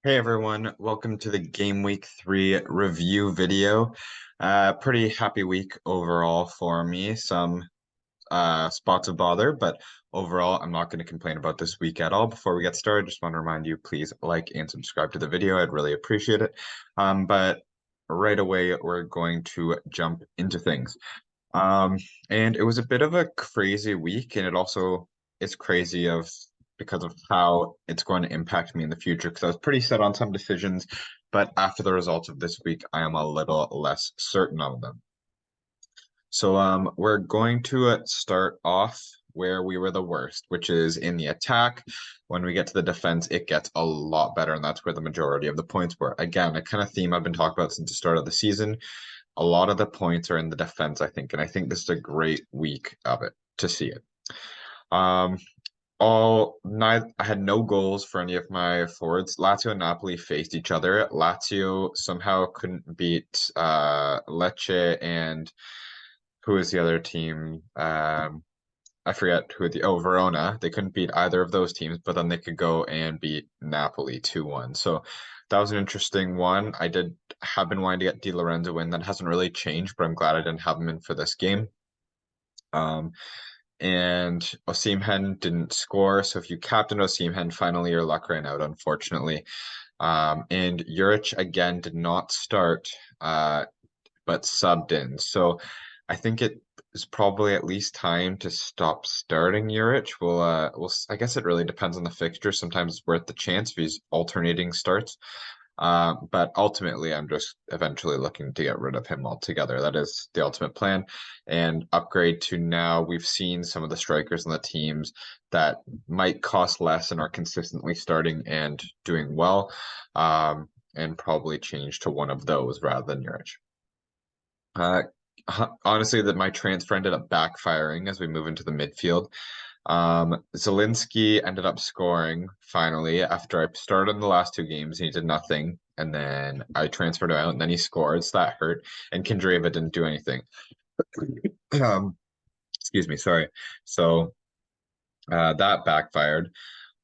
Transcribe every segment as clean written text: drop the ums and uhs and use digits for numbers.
Hey everyone, welcome to the Game Week 3 review video. Pretty happy week overall for me. Some spots of bother, but overall, I'm not going to complain about this week at all. Before we get started, just want to remind you, please like and subscribe to the video. I'd really appreciate it. But right away, we're going to jump into things. Um, and it was a bit of a crazy week, and it also is crazy because of how it's going to impact me in the future. Because I was pretty set on some decisions, but after the results of this week, I am a little less certain of them. So we're going to start off where we were the worst, which is in the attack. When we get to the defense, it gets a lot better, and that's where the majority of the points were. Again, a kind of theme I've been talking about since the start of the season. A lot of the points are in the defense, I think, and I think this is a great week of it to see it. Um, I had no goals for any of my forwards. Lazio and Napoli faced each other. Lazio somehow couldn't beat Lecce and who is the other team? I forget who Verona. They couldn't beat either of those teams, but then they could go and beat Napoli 2-1. So that was an interesting one. I did have been wanting to get Di Lorenzo in. That hasn't really changed, but I'm glad I didn't have him in for this game. And Osimhen didn't score. So if you captain Osimhen, finally your luck ran out, unfortunately. And Juric again did not start, but subbed in. So I think it is probably at least time to stop starting Juric. I guess it really depends on the fixture. Sometimes it's worth the chance if he's alternating starts. But ultimately, I'm just eventually looking to get rid of him altogether. That is the ultimate plan. And upgrade to now, we've seen some of the strikers on the teams that might cost less and are consistently starting and doing well. And probably change to one of those rather than Juric. Honestly, that my transfer ended up backfiring as we move into the midfield. Zielinski ended up scoring finally after I started in the last two games. He did nothing, and then I transferred him out, and then he scored, so that hurt. And Kendrieva didn't do anything. Excuse me, sorry. So that backfired.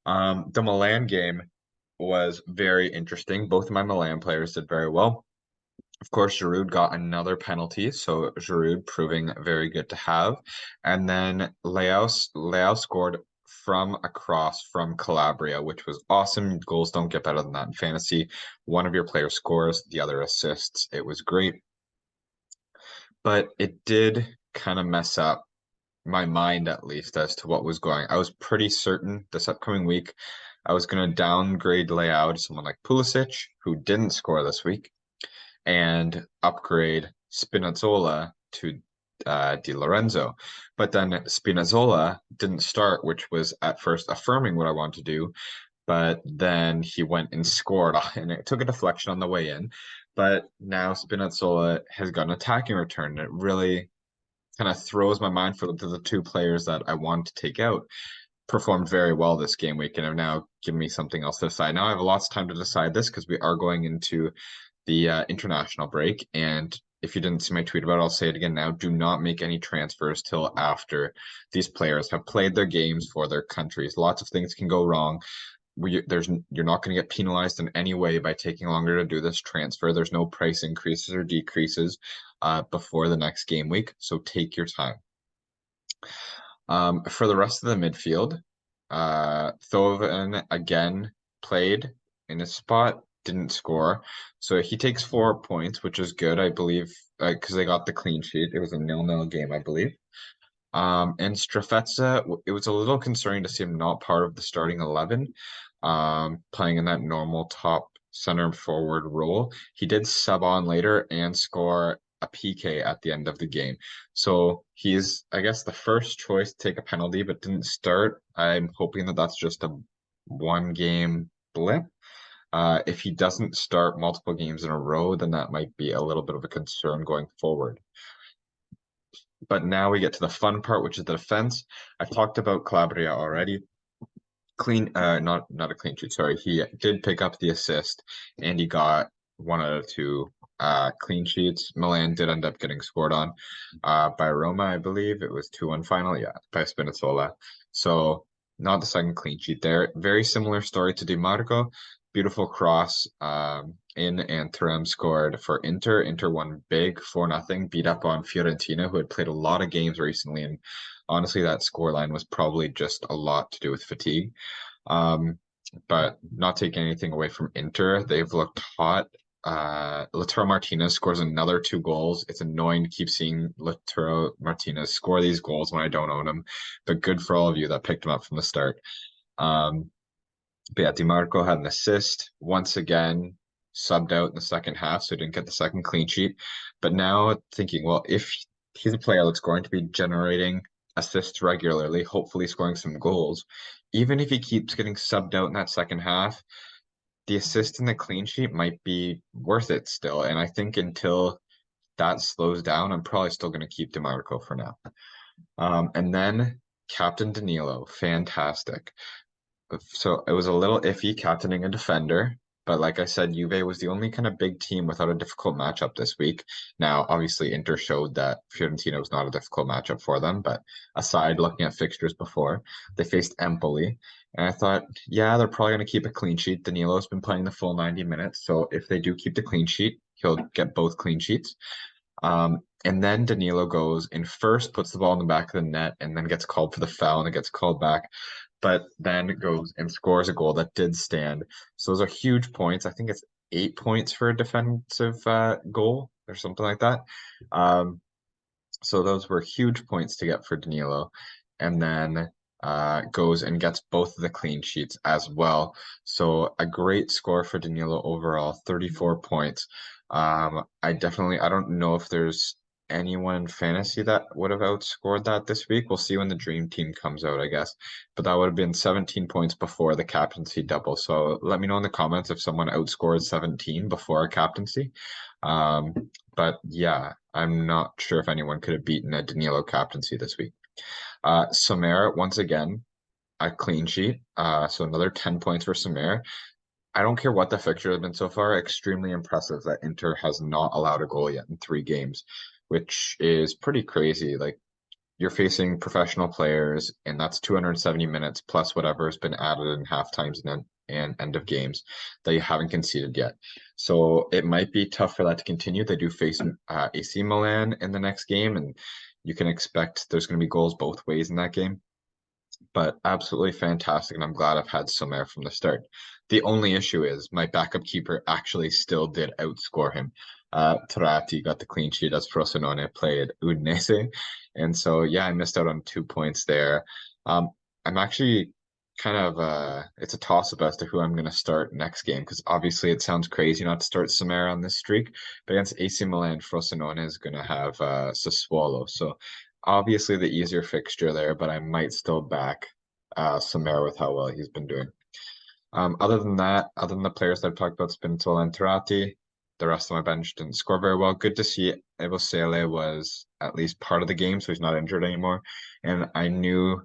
The Milan game was very interesting. Both of my Milan players did very well. Of course, Giroud got another penalty, so Giroud proving very good to have. And then Leao scored from across from Calabria, which was awesome. Goals don't get better than that in fantasy. One of your players scores, the other assists. It was great. But it did kind of mess up my mind, at least, as to what was going. I was pretty certain this upcoming week I was going to downgrade Leao to someone like Pulisic, who didn't score this week, and upgrade Spinazzola to Di Lorenzo. But then Spinazzola didn't start, which was at first affirming what I wanted to do. But then he went and scored, and it took a deflection on the way in. But now Spinazzola has got an attacking return, and it really kind of throws my mind for the two players that I want to take out. Performed very well this game week and have now given me something else to decide. Now I have lots of time to decide this because we are going into the international break. And if you didn't see my tweet about it, I'll say it again now. Do not make any transfers till after these players have played their games for their countries. Lots of things can go wrong. You're not going to get penalized in any way by taking longer to do this transfer. There's no price increases or decreases before the next game week. So take your time. For the rest of the midfield, Thoven again played in his spot, didn't score. So he takes 4 points, which is good, I believe, because they got the clean sheet. It was a 0-0 game, I believe. And Strafezza, it was a little concerning to see him not part of the starting 11, playing in that normal top center forward role. He did sub on later and score a PK at the end of the game. So he's, I guess, the first choice to take a penalty, but didn't start. I'm hoping that that's just a one game blip. If he doesn't start multiple games in a row, then that might be a little bit of a concern going forward. But now we get to the fun part, which is the defense. I've talked about Calabria already. Not a clean sheet, sorry. He did pick up the assist, and he got 1 out of 2 clean sheets. Milan did end up getting scored on by Roma, I believe. It was 2-1 final, yeah, by Spinazzola. So not the second clean sheet there. Very similar story to Di Marco. beautiful cross in, and Thuram scored for Inter. Inter won big 4-0, beat up on Fiorentina, who had played a lot of games recently. And honestly, that scoreline was probably just a lot to do with fatigue. But not taking anything away from Inter, they've looked hot. Lautaro Martinez scores another 2 goals. It's annoying to keep seeing Lautaro Martinez score these goals when I don't own him, but good for all of you that picked him up from the start. But yeah, DiMarco had an assist once again, subbed out in the second half, so he didn't get the second clean sheet. But now thinking, well, if he's a player that's going to be generating assists regularly, hopefully scoring some goals, even if he keeps getting subbed out in that second half, the assist and the clean sheet might be worth it still. And I think until that slows down, I'm probably still going to keep DiMarco for now. And then Captain Danilo, fantastic. So it was a little iffy captaining a defender, but like I said, Juve was the only kind of big team without a difficult matchup this week. Now, obviously, Inter showed that Fiorentina was not a difficult matchup for them, but aside looking at fixtures before, they faced Empoli, and I thought, yeah, they're probably going to keep a clean sheet. Danilo's been playing the full 90 minutes, so if they do keep the clean sheet, he'll get both clean sheets. And then Danilo goes in first, puts the ball in the back of the net, and then gets called for the foul, and it gets called back, but then goes and scores a goal that did stand. So those are huge points. I think it's 8 points for a defensive goal or something like that. So those were huge points to get for Danilo. And then goes and gets both of the clean sheets as well. So a great score for Danilo overall, 34 points. I don't know if there's anyone in fantasy that would have outscored that this week. We'll see when the dream team comes out, I guess. But that would have been 17 points before the captaincy double. So let me know in the comments if someone outscored 17 before a captaincy. But yeah, I'm not sure if anyone could have beaten a Danilo captaincy this week. Samara, once again, a clean sheet. So another 10 points for Samara. I don't care what the fixture has been so far. Extremely impressive that Inter has not allowed a goal yet in 3 games, which is pretty crazy. Like, you're facing professional players, and that's 270 minutes plus whatever has been added in half times and end of games that you haven't conceded yet. So it might be tough for that to continue. They do face AC Milan in the next game, and you can expect there's going to be goals both ways in that game. But absolutely fantastic, and I'm glad I've had Somer from the start. The only issue is my backup keeper actually still did outscore him. Turati got the clean sheet as Frosinone played Udinese, and so yeah, I missed out on 2 points there. I'm actually kind of it's a toss-up as to who I'm going to start next game, because obviously it sounds crazy not to start Somer on this streak, but against AC Milan, Frosinone is going to have Sassuolo, so obviously the easier fixture there, but I might still back Samara with how well he's been doing. Other than that, other than the players that I've talked about, Spinazzola and Turati, the rest of my bench didn't score very well. Good to see Ebosele was at least part of the game, so he's not injured anymore. And I knew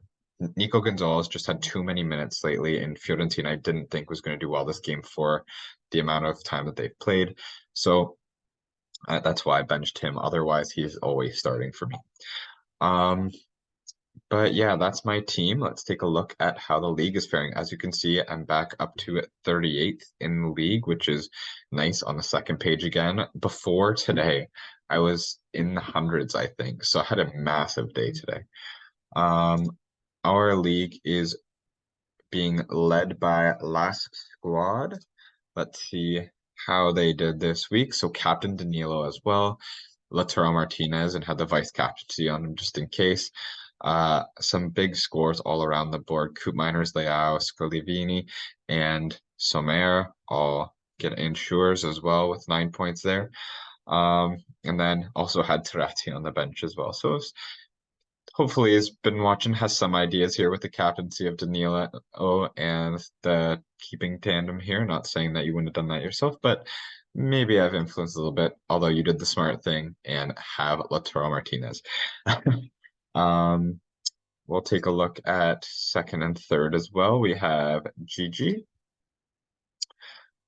Nico Gonzalez just had too many minutes lately, and Fiorentina I didn't think was going to do well this game for the amount of time that they've played. So that's why I benched him. Otherwise, he's always starting for me. But yeah, that's my team. Let's take a look at how the league is faring. As you can see, I'm back up to 38th in the league, which is nice on the second page again. Before today, I was in the hundreds, I think. So I had a massive day today. Our league is being led by Last Squad. Let's see how they did this week. So Captain Danilo as well. Lautaro Martinez, and had the vice captaincy on him just in case. Some big scores all around the board. Koopmeiners, Leao, Scolivini, and Somer all get insures as well with 9 points there. And then also had Turati on the bench as well. So hopefully has been watching, has some ideas here with the captaincy of Danilo and the keeping tandem here. Not saying that you wouldn't have done that yourself, but maybe I've influenced a little bit, although you did the smart thing and have Lautaro Martinez. We'll take a look at second and third as well. We have Gigi.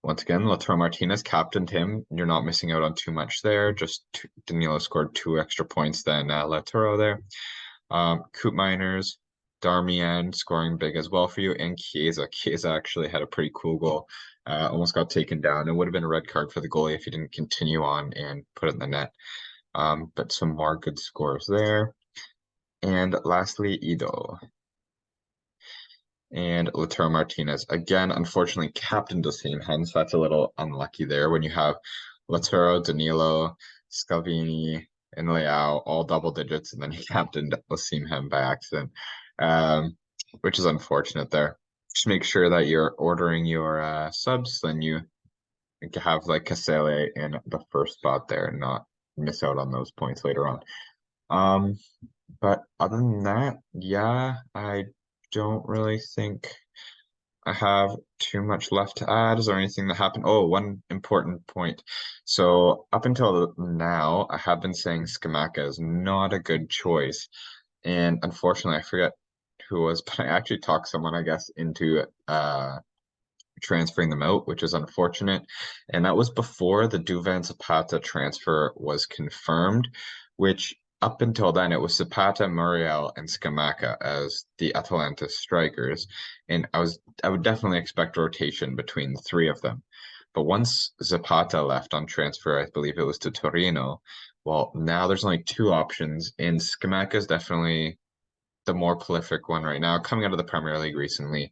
Once again, Lautaro Martinez captained him. You're not missing out on too much there. Just Danilo scored 2 extra points than Lautaro there. Koopmeiners, Darmian scoring big as well for you, and Chiesa. Chiesa actually had a pretty cool goal. Almost got taken down. It would have been a red card for the goalie if he didn't continue on and put it in the net. But some more good scores there. And lastly, Ido and Lautaro Martinez. Again, unfortunately, captained the same hand, so that's a little unlucky there when you have Lautaro, Danilo, Scalvini, and Leao all double digits, and then he captained Osimhen by accident, which is unfortunate there. Just make sure that you're ordering your subs, then you have like Casele in the first spot there and not miss out on those points later on. Um, but other than that, yeah, I don't really think I have too much left to add. Is there anything that happened? Oh, one important point. So up until now, I have been saying Skamaka is not a good choice. And unfortunately, I forget who it was, but I actually talked someone, I guess, into transferring them out, which is unfortunate. And that was before the Duvan Zapata transfer was confirmed, which up until then it was Zapata, Muriel, and Scamacca as the Atalanta strikers. And I would definitely expect rotation between the three of them. But once Zapata left on transfer, I believe it was to Torino, well, now there's only two options, and Scamacca is definitely the more prolific one right now, coming out of the Premier League recently.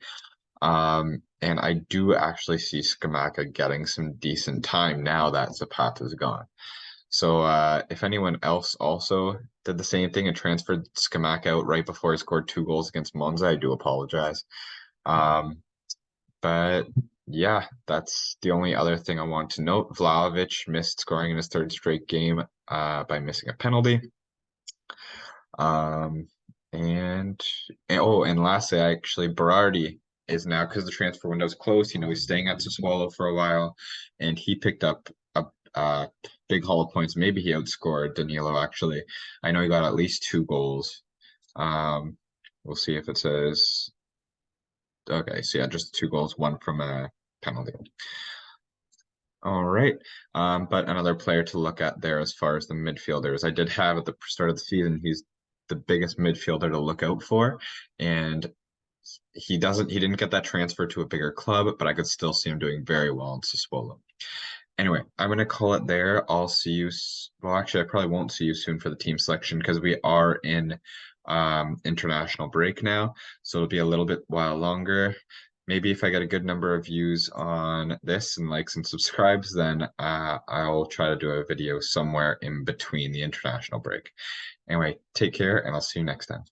And I do actually see Scamacca getting some decent time now that Zapata's gone. So if anyone else also did the same thing and transferred Scamacca out right before he scored 2 goals against Monza, I do apologize. Um, but yeah, that's the only other thing I want to note. Vlahovic missed scoring in his third straight game by missing a penalty. Um, and lastly, actually, Berardi is now because the transfer window's closed. He's staying at Sassuolo for a while, and he picked up a big haul of points. Maybe he outscored Danilo. Actually, I know he got at least 2 goals. Um, we'll see if it says. Okay, so yeah, just 2 goals, one from a penalty. All right. But another player to look at there as far as the midfielders, I did have at the start of the season, he's the biggest midfielder to look out for. And he didn't get that transfer to a bigger club, but I could still see him doing very well in Sassuolo. Anyway, I'm going to call it there. I'll see you. Well, actually, I probably won't see you soon for the team selection because we are in international break now. So it'll be a little bit while longer. Maybe if I get a good number of views on this and likes and subscribes, then I'll try to do a video somewhere in between the international break. Anyway, take care and I'll see you next time.